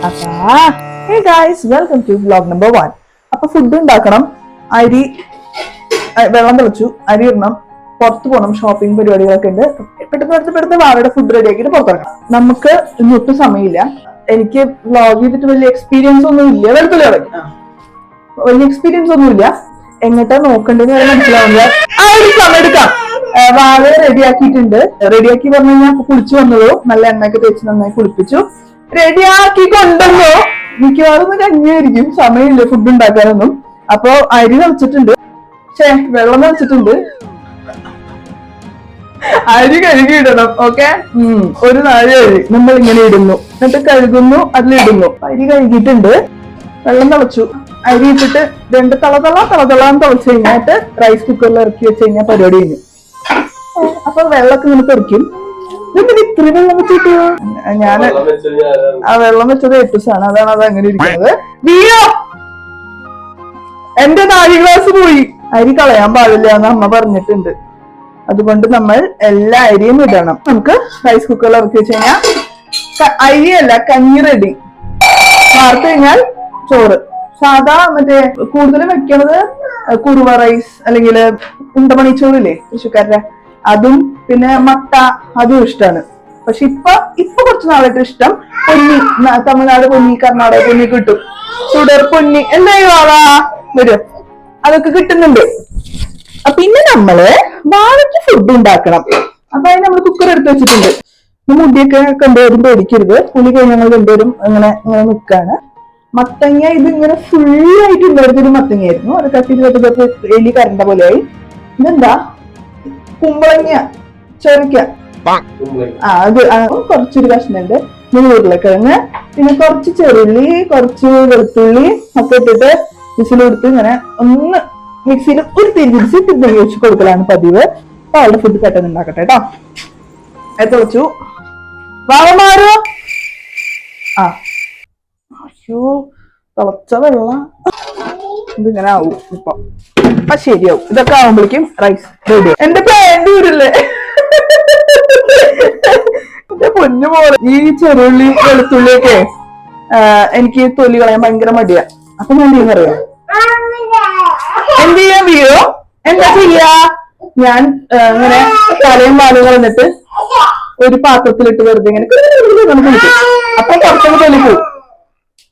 Hey guys, welcome to vlog number 1. അപ്പൊ food ഉണ്ടാക്കണം. അരി വെള്ളം തിളച്ചു, അരി ഇടണം, പുറത്ത് പോകണം, ഷോപ്പിംഗ് പരിപാടികളൊക്കെ ഉണ്ട്. പെട്ടെന്ന് വാവയുടെ ഫുഡ് റെഡി ആക്കിയിട്ട് പുറത്തിറങ്ങണം. നമുക്ക് ഇന്നൊട്ടും സമയമില്ല. എനിക്ക് വ്ലോഗ് ചെയ്തിട്ട് വലിയ എക്സ്പീരിയൻസ് ഒന്നും ഇല്ല. വലിയ എക്സ്പീരിയൻസ് ഒന്നുമില്ല. എങ്ങോട്ടാ നോക്കണ്ടെന്ന് വരെ മനസ്സിലാവില്ല. സമയം എടുക്കാം. വാവ റെഡിയാക്കിയിട്ടുണ്ട്. റെഡിയാക്കി പറഞ്ഞു കഴിഞ്ഞാൽ കുളിച്ചു വന്നതോ നല്ല എണ്ണയൊക്കെ തേച്ച് നന്നായി കുളിപ്പിച്ചു റെഡിയാക്കി കൊണ്ടുവന്നോ. മിക്കവാറും കഞ്ഞിയായിരിക്കും, സമയമില്ല ഫുഡ് ഉണ്ടാക്കാനൊന്നും. അപ്പൊ അരി നിറച്ചിട്ടുണ്ട്, വെള്ളം നിറച്ചിട്ടുണ്ട്, അരി കഴുകിയിടണം. ഓക്കെ, ഒരു നാഴി അരി നമ്മൾ ഇങ്ങനെ ഇടുന്നു, എന്നിട്ട് കഴുകുന്നു, അതിലിടുന്നു. അരി കഴുകിയിട്ടുണ്ട്, വെള്ളം തിളച്ചു, അരി ഇട്ടിട്ട് രണ്ട് തളതളാന്ന് തിളച്ചു കഴിഞ്ഞാട്ട് റൈസ് കുക്കറിൽ ഇറക്കി വെച്ച് കഴിഞ്ഞാൽ പരിപാടി കഴിഞ്ഞു. അപ്പൊ വെള്ളമൊക്കെ ഇങ്ങനെ തെറിക്കും. ഇത്ര വെള്ളം വെച്ചിട്ടോ? ഞാൻ ആ വെള്ളം വെച്ചത് എട്ടുസാണ്, അതാണ് അത് അങ്ങനെ ഇരിക്കുന്നത്. വീയോ, എന്റെ 4 ഗ്ലാസ് പോയി. അരി കളയാൻ പാടില്ല എന്ന് അമ്മ പറഞ്ഞിട്ടുണ്ട്. അതുകൊണ്ട് നമ്മൾ എല്ലാ അരിയും ഇടണം. നമുക്ക് റൈസ് കുക്കറിൽ ഇറക്കി വെച്ച് കഴിഞ്ഞാൽ അരിയല്ല കഞ്ഞി റെഡി. വാർത്ത് കഴിഞ്ഞാൽ ചോറ്. സാധാ മറ്റേ കൂടുതലും വെക്കണത് കുറുവ റൈസ് അല്ലെങ്കിൽ ഉണ്ടമണിച്ചോറില്ലേ തൃശ്ശൂക്കാരുടെ, അതും പിന്നെ മട്ട, അതും ഇഷ്ടമാണ്. പക്ഷെ ഇപ്പൊ കുറച്ച് നാളായിട്ട് ഇഷ്ടം പൊന്നി, തമിഴ്നാട് പൊന്നി, കർണാടക പൊന്നി കിട്ടും. ചുടർ പൊന്നി എന്തായാലും വരും, അതൊക്കെ കിട്ടുന്നുണ്ട്. പിന്നെ നമ്മള് വാഴയ്ക്ക് ഫുഡ് ഉണ്ടാക്കണം. അപ്പൊ അതിന് നമ്മൾ കുക്കർ എടുത്ത് വെച്ചിട്ടുണ്ട്. മുടിയൊക്കെ കണ്ടുവരും, പേടിക്കരുത്. പുളി കഴിഞ്ഞ് ഞങ്ങൾ കണ്ടുവരും. അങ്ങനെ നിൽക്കാണ്. മത്തങ്ങ ഇത് ഇങ്ങനെ ഫുള്ളായിട്ട് ഉണ്ടായിരുന്നൊരു മത്തങ്ങയായിരുന്നു. അത് കട്ടി എലി കരണ്ട പോലെയായി. ഇതെന്താ കുമ്പളങ്ങ, ചെറിക്ക, അത് കുറച്ചൊരു കഷ്ണുണ്ട്, 3 ഉരുളക്കിഴങ്ങ്, പിന്നെ കുറച്ച് ചെറുള്ളി, കുറച്ച് വെളുത്തുള്ളി ഒക്കെ ഇട്ടിട്ട് വിസിൽ കൊടുത്ത് ഇങ്ങനെ ഒന്ന് മിക്സിയിൽ ഒരു തിരിച്ച് വെച്ച് കൊടുക്കലാണ് പതിവ്. അപ്പൊ അവളുടെ ഫുഡ് പെട്ടെന്ന് ഉണ്ടാക്കട്ടെ കേട്ടോ. അത് തിളച്ചു. വാവമാരോ അയ്യോ, തിളച്ച വെള്ളം ഇതിങ്ങനെ ആവും. ഇപ്പൊ ശരിയാവും. ഇതൊക്കെ ആവുമ്പോഴേക്കും റൈസ് റെഡി. എന്റെ പാന്റ് ഊരില്ലേ, എന്റെ പൊന്നു പോലെ. ഈ ചെറുള്ളി വെളുത്തുള്ളിയൊക്കെ എനിക്ക് തൊലി കളയാൻ ഭയങ്കര മടിയാ. അപ്പൊ ഞാൻ അറിയാം എന്ത് ചെയ്യാൻ വീഴോ, എന്താ ചെയ്യാ, ഞാൻ ഇങ്ങനെ തലയും വാലും കളഞ്ഞിട്ട് ഒരു പാത്രത്തിലിട്ട് വെറുതെ ഇങ്ങനെ കുളിക്കും. അപ്പൊ കുറച്ചൊക്കെ തൊലി പോകും.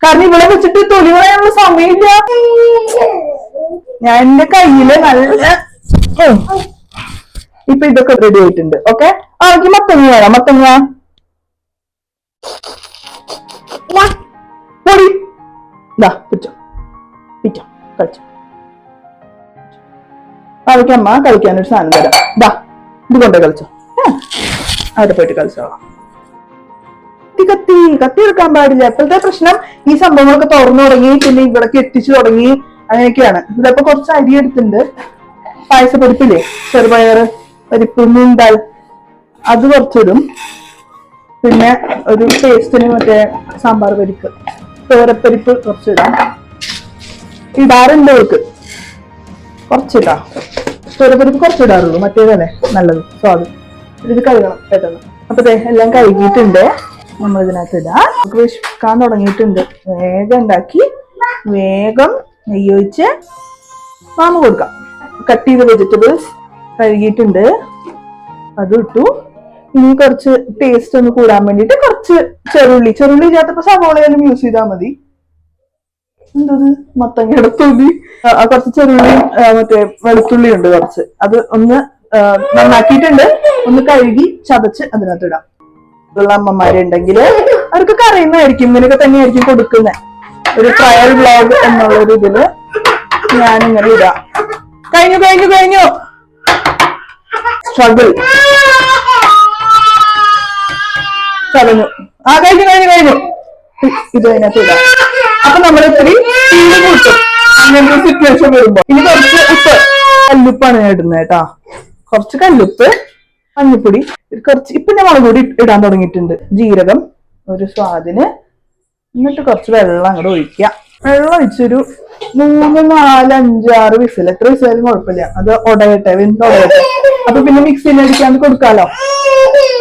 കാരണം ഇവിടെ വെച്ചിട്ട് തൊലി കളയാനുള്ള സമയമില്ല. ഞാൻ എന്റെ കയ്യില് നല്ല ഇപ്പൊ ഇതൊക്കെ റെഡി ആയിട്ടുണ്ട്. ഓക്കെ, ആക്കി മത്തങ്ങ വേണം. മത്തങ്ങ പൊടി പിച്ചോ പിച്ചോ കളിച്ചോ. അവയ്ക്ക് അമ്മ കളിക്കാനൊരു സാധനം തരാം. ഇത് കൊണ്ടേ കളിച്ചോ, അവിടെ പോയിട്ട് കളിച്ചോളാം. കത്തി എടുക്കാൻ പാടില്ല. എപ്പോഴത്തെ പ്രശ്നം ഈ സംഭവങ്ങളൊക്കെ തുറന്നു തുടങ്ങി, പിന്നെ ഇവിടേക്ക് എത്തിച്ചു തുടങ്ങി, അങ്ങനെയൊക്കെയാണ്. ഇതിപ്പോ കുറച്ച് അരി എടുത്തിട്ടുണ്ട്. പായസപ്പരിപ്പില്ലേ, ചെറുപയർ പരിപ്പ്, മുണ്ടാൽ, അത് കുറച്ചിടും. പിന്നെ ഒരു ടേസ്റ്റിന് മറ്റേ സാമ്പാർ പരിപ്പ്, തോരപ്പരിപ്പ് കുറച്ചിടാം. ഇടാറുണ്ട് അവർക്ക്, കുറച്ചിടാ. തോരപ്പരിപ്പ് കുറച്ചിടാറുള്ളൂ, മറ്റേതല്ലേ നല്ലത് സ്വാദ്. ഇത് കഴുകണം പെട്ടെന്ന്. അപ്പൊ എല്ലാം കഴുകിയിട്ടുണ്ട്. നമ്മൾ ഇതിനകത്ത് ഇടാം. വിശക്കാൻ തുടങ്ങിയിട്ടുണ്ട്. വേഗം ഉണ്ടാക്കി വേഗം നെയ്യ് ഒഴിച്ച് മാമ കൊടുക്കാം. കട്ട് ചെയ്ത വെജിറ്റബിൾസ് കഴുകിയിട്ടുണ്ട്, അത് ഇട്ടു. ഇനി കുറച്ച് ടേസ്റ്റ് ഒന്ന് കൂടാൻ വേണ്ടിട്ട് കുറച്ച് ചെറുള്ളി ഇല്ലാത്തപ്പോ സവോളയെല്ലാം യൂസ് ചെയ്താൽ മതി. എന്തത് മത്തങ്ങയുടെ തൊലി, കുറച്ച് ചെറുള്ളി മറ്റേ വെളുത്തുള്ളി ഉണ്ട് കുറച്ച്, അത് ഒന്ന് നന്നാക്കിയിട്ടുണ്ട്. ഒന്ന് കഴുകി ചതച്ച് അതിനകത്ത് ഇടാം. ഉള്ള അമ്മമാരുണ്ടെങ്കിൽ അവർക്കൊക്കെ അറിയുന്നതായിരിക്കും, ഇങ്ങനെയൊക്കെ തന്നെയായിരിക്കും കൊടുക്കുന്നത്. ഒരു ട്രയൽ വ്ലോഗ് എന്നുള്ളൊരു ഇതില് ഞാനിങ്ങനെ ഇടാം. കഴിഞ്ഞു സ്ട്രഗിൾ ചതഞ്ഞു. കഴിഞ്ഞു. ഇത് അതിനകത്ത് ഇടാം. അപ്പൊ നമ്മൾ ഇത്തിരി തീര് കൂട്ടും അങ്ങനത്തെ സിറ്റുവേഷൻ വരുമ്പോ. ഇനി കുറച്ച് ഉപ്പ്, കല്ലുപ്പാണ് ഞാൻ ഇടുന്നത് കേട്ടാ. കുറച്ച് കല്ലുപ്പ്, മഞ്ഞപ്പൊടി, കുറച്ച് ഇപ്പൊ ഞാൻ മുളക് പൊടി ഇടാൻ തുടങ്ങിയിട്ടുണ്ട്, ജീരകം ഒരു സ്വാദിന്. എന്നിട്ട് കുറച്ച് വെള്ളം അങ്ങോട്ട് ഒഴിക്കുക. വെള്ളം ഒഴിച്ചൊരു 3, 4, 5, 6 വിസിൽ, എത്ര വിസിലും കുഴപ്പമില്ല. അത് ഉടയട്ടെ, വെന്തുടയട്ടെ. അപ്പൊ പിന്നെ മിക്സിയിൽ അടിക്കാണ്ട് കൊടുക്കാലോ.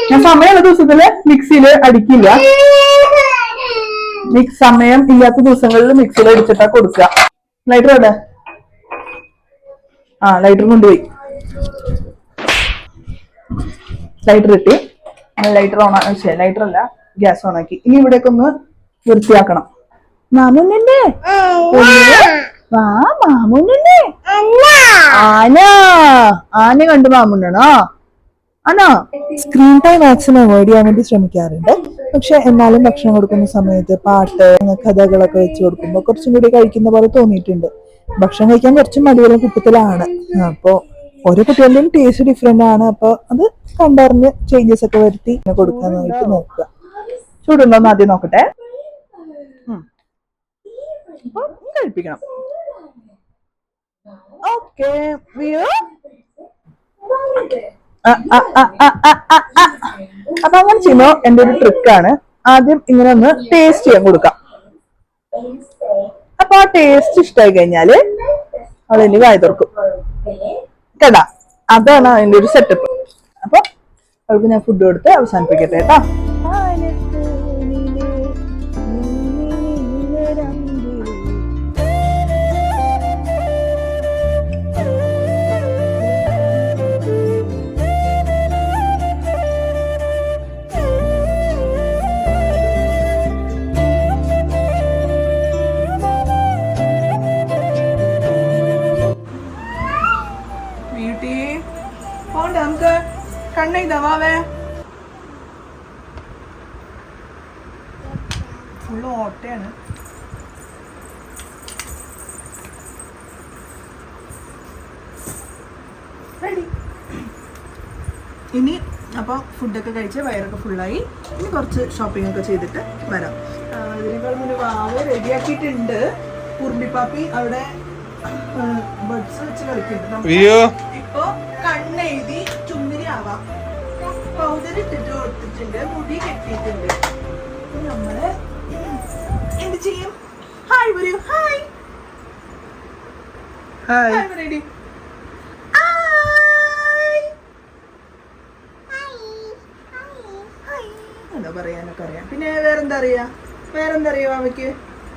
ഞാൻ സമയമുള്ള ദിവസത്തില് മിക്സിയിൽ അടിക്കില്ല. മിക്സ് സമയം ഇല്ലാത്ത ദിവസങ്ങളിൽ മിക്സിയിൽ അടിച്ചിട്ടാ കൊടുക്കുക. ലൈറ്റർ എവിടെ? ലൈറ്റർ കൊണ്ടുപോയി. ലൈറ്റർ കിട്ടി. ലൈറ്റർ ഓൺ ലൈറ്റർ അല്ല, ഗ്യാസ് ഓൺ ആക്കി. ഇനി ഇവിടേക്ക് ഒന്ന് വൃത്തിയാക്കണം. മാമുന്നെ വാ, മാമുന്നെ ആന കണ്ടു മാമുണ്ണോ? ആണോ? സ്ക്രീൻ ടൈം മാക്സിമം അവോയ്ഡ് ചെയ്യാൻ വേണ്ടി ശ്രമിക്കാറുണ്ട്. പക്ഷെ എന്നാലും ഭക്ഷണം കൊടുക്കുന്ന സമയത്ത് പാട്ട് കഥകളൊക്കെ വെച്ച് കൊടുക്കുമ്പോൾ കുറച്ചും കൂടി കഴിക്കുന്ന പോലെ തോന്നിയിട്ടുണ്ട്. ഭക്ഷണം കഴിക്കാൻ കുറച്ച് മടിയുള്ള കുട്ടത്തിലാണ്. അപ്പൊ ഓരോ കുട്ടികളുടെയും ടേസ്റ്റ് ഡിഫറെന്റ് ആണ്. അപ്പൊ അത് കണ്ടറിഞ്ഞ് ചേഞ്ചസ് ഒക്കെ വരുത്തി കൊടുക്കാനായിട്ട് നോക്കുക. ചൂടുണ്ടോന്ന് ആദ്യം നോക്കട്ടെ. അപ്പൊ കഴിപ്പിക്കണം. ഓക്കെ, അപ്പൊ അങ്ങനെ ചെയ്യുമ്പോ എന്റെ ഒരു ട്രിക്കാണ്. ആദ്യം ഇങ്ങനെ ഒന്ന് ടേസ്റ്റ് ചെയ്യാൻ കൊടുക്കാം. അപ്പൊ ആ ടേസ്റ്റ് ഇഷ്ടമായി കഴിഞ്ഞാല് അവളെന്റെ വായ തുറക്കും. കേട്ടാ, അതാണ് അതിന്റെ ഒരു സെറ്റപ്പ്. അപ്പൊ അവൾക്ക് ഞാൻ ഫുഡ് കൊടുത്ത് അവസാനിപ്പിക്കട്ടെ കേട്ടോ. നമുക്ക് കണ്ണെഴുതാവേ. ഫുള്ള് ഓട്ടയാണ്. റെഡി. ഇനി അപ്പൊ ഫുഡൊക്കെ കഴിച്ച് വയറൊക്കെ ഫുള്ളായി. ഇനി കുറച്ച് ഷോപ്പിംഗ് ഒക്കെ ചെയ്തിട്ട് വരാം. ഇതിനേക്കാൾ മുന്നേ വാവ് റെഡിയാക്കിയിട്ടുണ്ട്. ഉറുമ്പിപ്പാപ്പി അവിടെ ബഡ്സ് വെച്ച് കളിക്കുന്നുണ്ട്. ഇപ്പൊ കണ്ണെഴുതി ചുമ്മിരി ആവാം. പൗഡർ ഇട്ടിട്ട് കൊടുത്തിട്ടുണ്ട്, മുടി കെട്ടിയിട്ടുണ്ട്. നമ്മള് എന്ത് ചെയ്യും? ഹായ് പറയൂ. ഹായ് ഹായ് പറയടി. എന്താ പറയാനൊക്കെ അറിയാം. പിന്നെ വേറെന്താ അറിയാ? അവയ്ക്ക്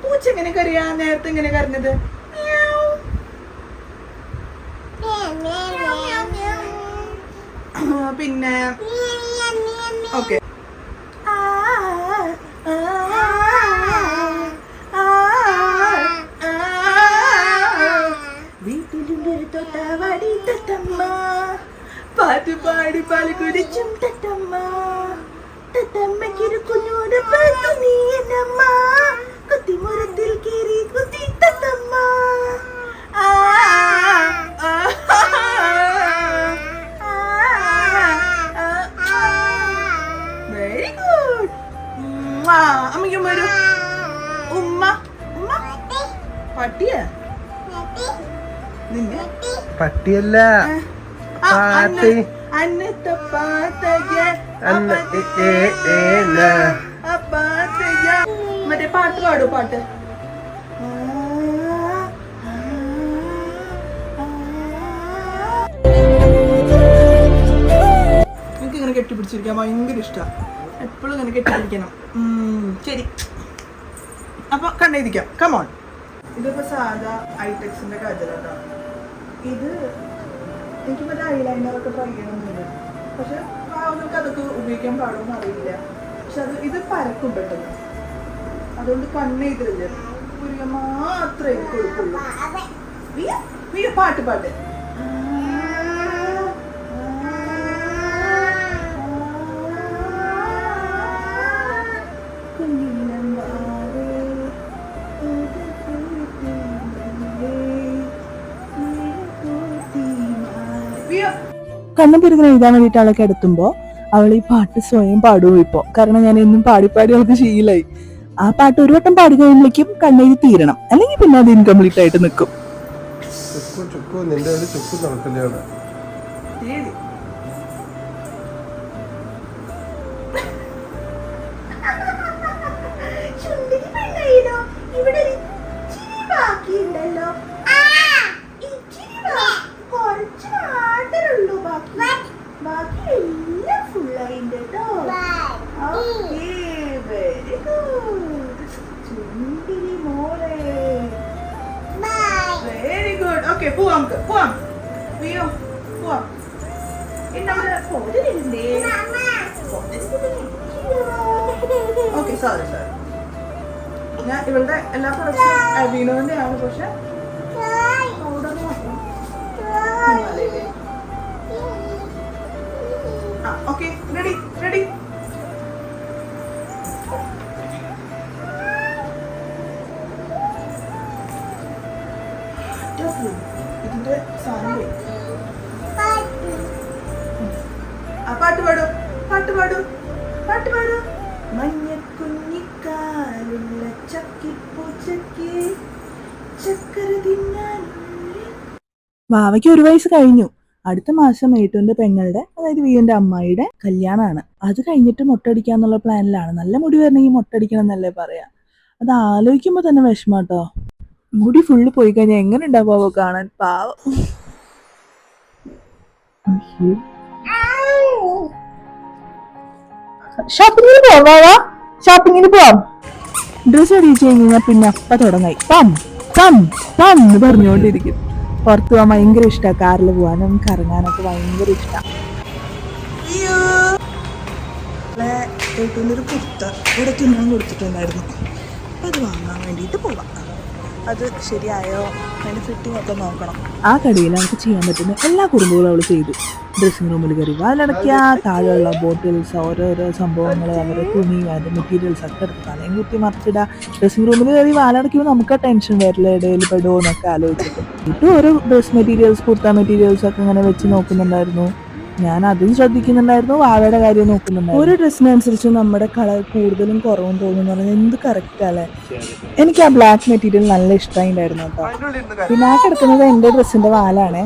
പൂച്ച എങ്ങനെയൊക്കെ അറിയാം? നേരത്തെ എങ്ങനെ കരഞ്ഞത്? പിന്നെ ഓക്കെ, വീട്ടിലുണ്ടൊരു തൊട്ടാവാടി തത്തമ്മ, പാട്ട് പാടി പാല് കുടിച്ചും തത്തമ്മ, തത്തമ്മയ്ക്കൊരു കുഞ്ഞോട് പറഞ്ഞു നീ എന്നമ്മ, കുത്തിമുരത്തിൽ കയറി കുത്തി തത്തമ്മ. Very good. അമ്മയ്ക്കും വരൂ. ഉമ്മ ഉമ്മ പട്ടിയ നിന്നെ പട്ടിയല്ല, അന്നത്തെ പാത്തക മറ്റേ പാട്ട് പാടൂ. പാട്ട് എനിക്ക് ഇങ്ങനെ കെട്ടിപ്പിടിച്ചിരിക്കാൻ ഭയങ്കര ഇഷ്ടമാണ്. എപ്പോഴും ഇങ്ങനെ കെട്ടിപ്പിടിക്കണം. ശരി, അപ്പൊ കണ്ടെഴുതിക്കാം. കമോൺ. ഇതിപ്പോ സാധാ ഐടെക്സിന്റെ കജലാണ്. ഇത് എനിക്ക് മറ്റേ ഐലൈനറൊക്കെ ട്രൈ ചെയ്യണമെന്നുണ്ട്. പക്ഷെ അവർക്ക് അതൊക്കെ ഉപയോഗിക്കാൻ പാടുമെന്ന് അറിയില്ല. പക്ഷെ ഇത് പരക്കും പെട്ടെന്ന്. അതുകൊണ്ട് കണ്ണെഴുതില്ല, പുരിക മാത്രമേ എനിക്ക് കൊടുക്കുള്ളൂ. പാട്ട് പാട്ട് കണ്ണും പെരുകിന് എഴുതാൻ വേണ്ടിയിട്ട് അവളൊക്കെ എടുത്തുമ്പോ അവൾ ഈ പാട്ട് സ്വയം പാടും ഇപ്പൊ. കാരണം ഞാൻ എന്നും പാടി അവൾക്ക് ശീലായി. ആ പാട്ട് ഒരു വട്ടം പാടി കഴിയുമ്പോഴേക്കും കണ്ണെഴുതി തീരണം, അല്ലെങ്കിൽ പിന്നെ അത് ഇൻകംപ്ലീറ്റ് ആയിട്ട് നിൽക്കും. Very good. ഓക്കെ, പോവാം നമുക്ക്, പോവാം. വീണു, പോവാം. Okay, sorry. ഞാൻ ഇവളുടെ എല്ലാ പ്രൊഡക്ട്സും വീണുവിന്റെ ആണ്, പക്ഷെ പൗഡർ മാത്രം. Okay, ready. ഇതിന്റെ സാധനം പാട്ട് പാടും. മഞ്ഞക്കുഞ്ഞിക്കാലുള്ള ചക്കിപ്പൂച്ചക്ക് ചക്കര തിന്നാൻ. വാവയ്ക്ക് 1 വയസ്സ് കഴിഞ്ഞു. അടുത്ത മാസം ഏട്ടുവിന്റെ പെങ്ങളുടെ, അതായത് വീടിന്റെ അമ്മായിയുടെ കല്യാണമാണ്. അത് കഴിഞ്ഞിട്ട് മൊട്ടടിക്കാന്നുള്ള പ്ലാനിലാണ്. നല്ല മുടി വരണമെങ്കിൽ മൊട്ടടിക്കണം എന്നല്ലേ പറയാ. അത് ആലോചിക്കുമ്പോ തന്നെ വിഷമാട്ടോ. മുടി ഫുള്ള് പോയി കഴിഞ്ഞാൽ എങ്ങനെ ഉണ്ടാവോ കാണാൻ, പാവം. ഷോപ്പിങ്ങിന് പോവാം. ഡ്രസ് അടിച്ചു കഴിഞ്ഞാൽ പിന്നെ അപ്പ തുടങ്ങായി പം എന്ന് പറഞ്ഞുകൊണ്ടിരിക്കും. പുറത്ത് പോകാൻ ഭയങ്കര ഇഷ്ടമാണ്. കാറിൽ പോകാനും കറങ്ങാനൊക്കെ ഭയങ്കര ഇഷ്ടമാണ്. ഒരു കുർത്ത ഇവിടെ തുന്നാൻ കൊടുത്തിട്ടുണ്ടായിരുന്നു. അത് വാങ്ങാൻ വേണ്ടിയിട്ട് പോവാം. അത് ശരിയായോ, അതിൻ്റെ ഫിറ്റിംഗ് ഒക്കെ നോക്കണം. ആ കടയിൽ നമുക്ക് ചെയ്യാൻ പറ്റുന്ന എല്ലാ കുറുമ്പുകളും അവൾ ചെയ്തു. ഡ്രസ്സിംഗ് റൂമിൽ കയറി വാലടയ്ക്കുക, താഴെയുള്ള ബോട്ടിൽസ്, ഓരോരോ സംഭവങ്ങൾ, അവരുടെ തുണി, അതിൻ്റെ മെറ്റീരിയൽസ് ഒക്കെ എടുത്ത് തലയും കുത്തി മറിച്ചിടുക. ഡ്രസ്സിംഗ് റൂമിൽ കയറി വാലടയ്ക്കുമ്പോൾ നമുക്ക് ടെൻഷൻ വരില്ല, ഇടയിൽ പെടുമോ എന്നൊക്കെ ആലോചിച്ചിട്ട്. എന്നിട്ട് ഓരോ ഡ്രസ് മെറ്റീരിയൽസ്, കുർത്ത മെറ്റീരിയൽസ് ഒക്കെ ഇങ്ങനെ വെച്ച് നോക്കുന്നുണ്ടായിരുന്നു. ഞാൻ അതും ശ്രദ്ധിക്കുന്നുണ്ടായിരുന്നു, വാവയുടെ കാര്യം നോക്കുന്നുണ്ടായിരുന്നു. ഓരോ ഡ്രസ്സിനനുസരിച്ച് നമ്മുടെ കളർ കൂടുതലും കുറവും തോന്നുന്നു പറഞ്ഞാൽ എന്ത് കറക്റ്റ് അല്ലേ. എനിക്ക് ആ ബ്ലാക്ക് മെറ്റീരിയൽ നല്ല ഇഷ്ടമായിട്ടുണ്ടായിരുന്നു കേട്ടോ. പിന്നെ ആ കിടക്കുന്നത് എൻ്റെ ഡ്രസ്സിന്റെ വാലാണേ.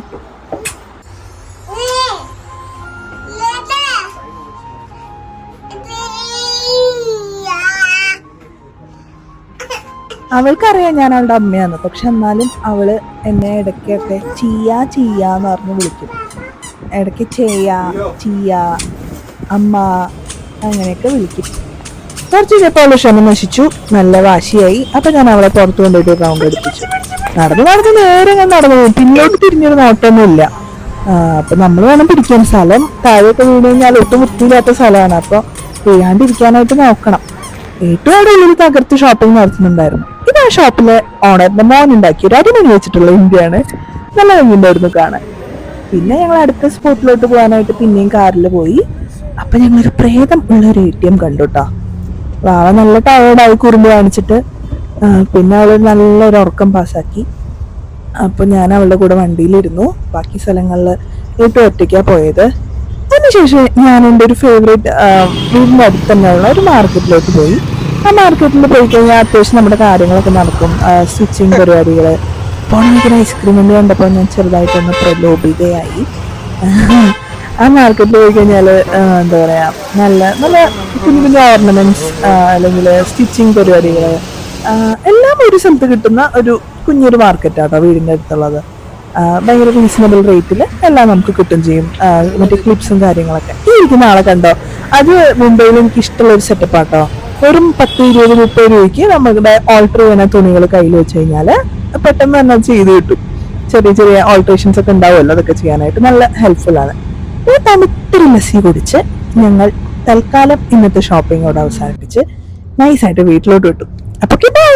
അവൾക്കറിയാം ഞാൻ അവളുടെ അമ്മയാന്ന്. പക്ഷെ എന്നാലും അവള് എന്നെ ഇടയ്ക്കൊക്കെ ചെയ്യാന്ന് പറഞ്ഞ് വിളിക്കും. ഇടയ്ക്ക് ചീയ അമ്മ അങ്ങനെയൊക്കെ വിളിക്കും. കുറച്ച് കഴിഞ്ഞപ്പോൾ അവളുടെ ക്ഷമ നശിച്ചു, നല്ല വാശിയായി. അപ്പൊ ഞാൻ അവളെ പുറത്തു കൊണ്ടുപോയിട്ട് റൗണ്ട് എടുപ്പിച്ചു. നടന്ന് നേരെ ഞാൻ നടന്നു പോകും. പിന്നോട്ട് തിരിഞ്ഞൊരു നോട്ടൊന്നുമില്ല. അപ്പൊ നമ്മൾ വേണം പിടിക്കാൻ. സ്ഥലം താഴെയൊക്കെ വീണ് കഴിഞ്ഞാൽ ഒട്ടും വൃത്തിയില്ലാത്ത സ്ഥലമാണ്. അപ്പൊ വീഴാണ്ടിരിക്കാനായിട്ട് നോക്കണം. ഏറ്റവും അവിടെ ഉള്ളിൽ തകർത്ത് ഷോപ്പിംഗ് നടത്തുന്നുണ്ടായിരുന്നു. ഇത് ആ ഷോപ്പിലെ ഓണറിന്റെ മോൻ ഉണ്ടാക്കി ഒരു അടിമണി വെച്ചിട്ടുള്ള ഇന്ത്യയാണ്. നല്ല ഭംഗിയുണ്ടായിരുന്നു കാണാൻ. പിന്നെ ഞങ്ങൾ അടുത്ത സ്പോട്ടിലോട്ട് പോകാനായിട്ട് പിന്നെയും കാറിൽ പോയി. അപ്പൊ ഞങ്ങളൊരു പ്രേതം ഉള്ള ഒരു ATM കണ്ടു കേട്ടോ. വാവ നല്ല ടയേർഡായി കുറുമ്പ് കാണിച്ചിട്ട്. പിന്നെ അവള് നല്ലൊരു ഉറക്കം പാസ്സാക്കി. അപ്പൊ ഞാൻ അവളുടെ കൂടെ വണ്ടിയിലിരുന്നു. ബാക്കി സ്ഥലങ്ങളിൽ ഏറ്റവും ഒറ്റയ്ക്കാണ് പോയത്. അതിനുശേഷം ഞാൻ എൻ്റെ ഒരു ഫേവറേറ്റ് വീടിൻ്റെ അടുത്ത് തന്നെയുള്ള ഒരു മാർക്കറ്റിലോട്ട് പോയി. ആ മാർക്കറ്റിൽ പോയി കഴിഞ്ഞാൽ അത്യാവശ്യം നമ്മുടെ കാര്യങ്ങളൊക്കെ നടക്കും. സ്റ്റിച്ചിങ് പരിപാടികൾ. പോണെങ്കിൽ ഐസ്ക്രീമിൻ്റെ കണ്ടപ്പോൾ ഞാൻ ചെറുതായിട്ടൊന്ന് പ്രലോഭിതയായി. ആ മാർക്കറ്റിൽ പോയി കഴിഞ്ഞാൽ എന്താ പറയുക, നല്ല നല്ല കുഞ്ഞു കുഞ്ഞു ഓർണമെന്റ്സ് അല്ലെങ്കിൽ സ്റ്റിച്ചിങ് പരിപാടികൾ എല്ലാം ഒരു സ്ഥലത്ത് കിട്ടുന്ന ഒരു കുഞ്ഞൊരു മാർക്കറ്റാട്ടോ വീടിൻ്റെ അടുത്തുള്ളത്. ഭയങ്കര റീസണബിൾ റേറ്റിൽ എല്ലാം നമുക്ക് കിട്ടും ചെയ്യും. മറ്റേ ക്ലിപ്സും കാര്യങ്ങളൊക്കെ. ഈ ഇരിക്കുന്ന ആളെ കണ്ടോ, അത് മുംബൈയിൽ എനിക്ക് ഇഷ്ടമുള്ള ഒരു സെറ്റപ്പാട്ടോ. വെറും 10, 20, 30 രൂപയ്ക്ക് നമ്മുടെ ഓൾട്ടർ ചെയ്യുന്ന തുണികൾ കയ്യിൽ വെച്ച് കഴിഞ്ഞാൽ പെട്ടെന്ന് തന്നെ ചെയ്ത് കിട്ടും. ചെറിയ ചെറിയ ഓൾട്ടറേഷൻസ് ഒക്കെ ഉണ്ടാവുമല്ലോ, അതൊക്കെ ചെയ്യാനായിട്ട് നല്ല ഹെൽപ്ഫുൾ ആണ്. ഈ തണുത്തൊരു ലസ്സി കുടിച്ച് ഞങ്ങൾ തൽക്കാലം ഇന്നത്തെ ഷോപ്പിങ്ങോട് അവസാനിപ്പിച്ച് നൈസായിട്ട് വീട്ടിലോട്ട് വിട്ടു. അപ്പൊ ബൈ.